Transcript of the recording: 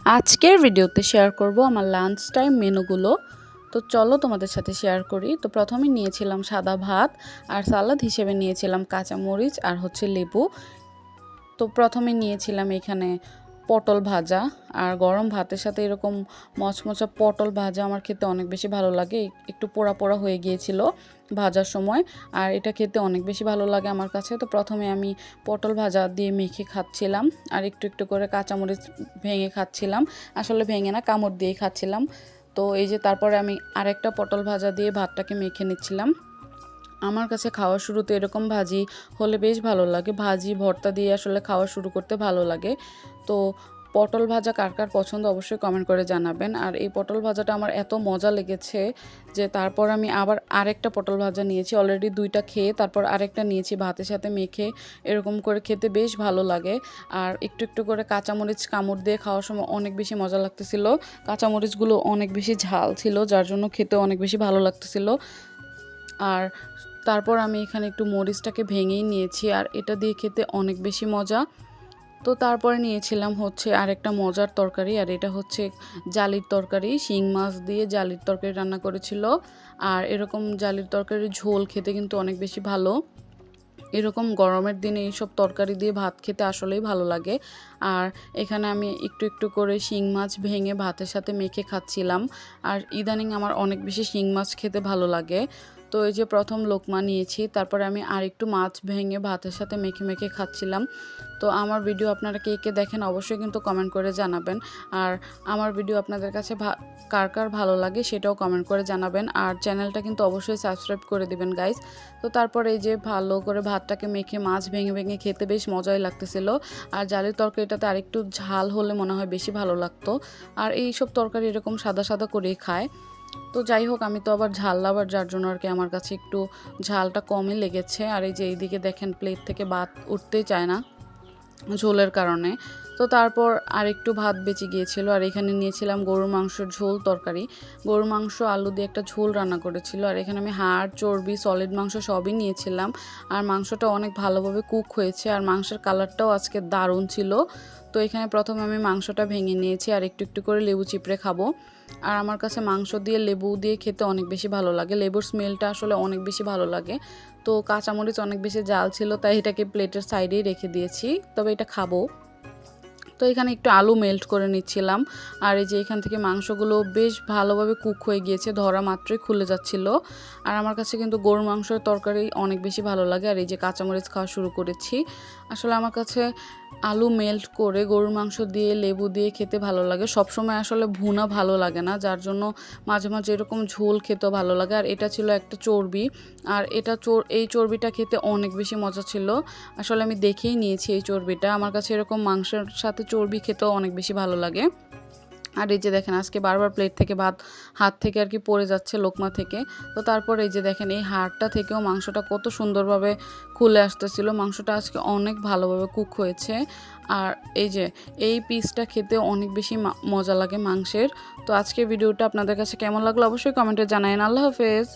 আজকের ভিডিওতে শেয়ার করব আমার লাঞ্চ টাইম মেনুগুলো। তো চলো তোমাদের সাথে শেয়ার করি। তো প্রথমে নিয়েছিলাম সাদা ভাত, আর সালাদ হিসেবে নিয়েছিলাম কাঁচামরিচ আর লেবু। তো প্রথমে নিয়েছিলাম এখানে পটল ভাজা, আর গরম ভাতের সাথে এরকম মচমচা পটল ভাজা আমার খেতে অনেক বেশি ভালো লাগে। একটু পোড়া পোড়া হয়ে গিয়েছিল ভাজার সময়, আর এটা খেতে অনেক বেশি ভালো লাগে আমার কাছে। তো প্রথমে আমি পটল ভাজা দিয়ে মেখে খাচ্ছিলাম, আর একটু একটু করে কাঁচামরিচ ভেঙে খাচ্ছিলাম। আসলে ভেঙে না, কামড় দিয়েই খাচ্ছিলাম। তো এই যে তারপরে আমি আরেকটা পটল ভাজা দিয়ে ভাতটাকে মেখে নিচ্ছিলাম। আমার কাছে খাওয়ার শুরুতে এরকম ভাজি হলে বেশ ভালো লাগে। ভাজি ভর্তা দিয়ে আসলে খাওয়া শুরু করতে ভালো লাগে। তো পটল ভাজা কার কার পছন্দ অবশ্যই কমেন্ট করে জানাবেন। আর এই পটল ভাজাটা আমার এত মজা লেগেছে যে তারপর আমি আবার আরেকটা পটল ভাজা নিয়েছি। অলরেডি দুইটা খেয়ে তারপর আরেকটা নিয়েছি ভাতের সাথে মেখে। এরকম করে খেতে বেশ ভালো লাগে। আর একটু একটু করে কাঁচামরিচ কামড় দিয়ে খাওয়ার সময় অনেক বেশি মজা লাগতেছিল। কাঁচামরিচগুলো অনেক বেশি ঝাল ছিল, যার জন্য খেতে অনেক বেশি ভালো লাগতেছিল। আর তারপর আমি এখানে একটু মরিচটাকে ভেঙেই নিয়েছি, আর এটা দিয়ে খেতে অনেক বেশি মজা। তো তারপরে নিয়েছিলাম আরেকটা মজার তরকারি, আর এটা জালির তরকারি। শিং মাছ দিয়ে জালির তরকারি রান্না করেছিল। আর এরকম জালির তরকারির ঝোল খেতে কিন্তু অনেক বেশি ভালো। এরকম গরমের দিনে এইসব তরকারি দিয়ে ভাত খেতে আসলেই ভালো লাগে। আর এখানে আমি একটু একটু করে শিং মাছ ভেঙে ভাতের সাথে মেখে খাচ্ছিলাম। আর ইদানিং আমার অনেক বেশি শিং মাছ খেতে ভালো লাগে। তো এই যে প্রথম লোকমা নিয়েছি, তারপরে আমি আরেকটু মাছ ভেঙে ভাতের সাথে মেখে মেখে খাচ্ছিলাম। তো আমার ভিডিও আপনারা কে কে দেখেন অবশ্যই কিন্তু কমেন্ট করে জানাবেন। আর আমার ভিডিও আপনাদের কাছে কার কার ভালো লাগে সেটাও কমেন্ট করে জানাবেন। আর চ্যানেলটা কিন্তু অবশ্যই সাবস্ক্রাইব করে দিবেন গাইস। তো তারপরে এই যে ভালো করে ভাতটাকে মেখে মাছ ভেঙে ভেঙে খেতে বেশ মজাই লাগতেছিল। আর জালির তরকারিটাতে আরেকটু ঝাল হলে মনে হয় বেশি ভালো লাগতো। আর এই সব তরকারি এরকম সাদা সাদা করেই খায়। তো যাই হোক, আমি তো আবার ঝাল লাভার, যার জন্য আর কি আমার কাছে একটু ঝালটা কমই লেগেছে। আর এই যে এইদিকে দেখেন প্লেট থেকে ভাত উঠতেই চায় না ঝোলের কারণে। তো তারপর আরেকটু ভাত বেঁচে গিয়েছিল, আর এখানে নিয়েছিলাম গরুর মাংসের ঝোল তরকারি। গরুর মাংস আলু দিয়ে একটা ঝোল রান্না করেছিল। আর এখানে আমি হাড় চর্বি সলিড মাংস সবই নিয়েছিলাম। আর মাংসটা অনেক ভালোভাবে কুক হয়েছে, আর মাংসের কালারটাও আজকে দারুণ ছিল। তো এখানে প্রথমে আমি মাংসটা ভেঙে নিয়েছি, আর একটু একটু করে লেবু চিপড়ে খাবো। আর আমার কাছে মাংস দিয়ে লেবু দিয়ে খেতে অনেক বেশি ভালো লাগে। লেবুর স্মেলটা আসলে অনেক বেশি ভালো লাগে। তো কাঁচামরিচ অনেক বেশি জাল ছিল, তাই এটাকে প্লেটের সাইডেই রেখে দিয়েছি, তবে এটা খাবো। তো এখানে একটু আলু মেল্ট করে নিচ্ছিলাম। আর এই যে এখান থেকে মাংসগুলো বেশ ভালোভাবে কুক হয়ে গিয়েছে, ধরা মাত্রই খুলে যাচ্ছিল। আর আমার কাছে কিন্তু গরুর মাংসের তরকারি অনেক বেশি ভালো লাগে। আর এই যে কাঁচামরিচ খাওয়া শুরু করেছি। আসলে আমার কাছে আলু মেল্ট করে গরুর মাংস দিয়ে লেবু দিয়ে খেতে ভালো লাগে। সবসময় আসলে ভুনা ভালো লাগে না, যার জন্য মাঝে মাঝে এরকম ঝোল খেতেও ভালো লাগে। আর এটা ছিল একটা চর্বি, আর এই চর্বিটা খেতে অনেক বেশি মজা ছিল। আসলে আমি দেখেই নিয়েছি এই চর্বিটা। আমার কাছে এরকম মাংসের সাথে চর্বি খেতেও অনেক বেশি ভালো লাগে। আর এই যে দেখেন আজকে বারবার প্লেট থেকে ভাত হাত থেকে আর কি পড়ে যাচ্ছে লোকমা থেকে। তো তারপর এই যে দেখেন এই হাড়টা থেকেও মাংসটা কত সুন্দরভাবে খুলে আসতেছিল। মাংসটা আজকে অনেক ভালোভাবে কুক হয়েছে। আর এই যে এই পিসটা খেতে অনেক বেশি মজা লাগে মাংসের। তো আজকের ভিডিওটা আপনাদের কাছে কেমন লাগলো অবশ্যই কমেন্টে জানাবেন। আল্লাহ হাফেজ।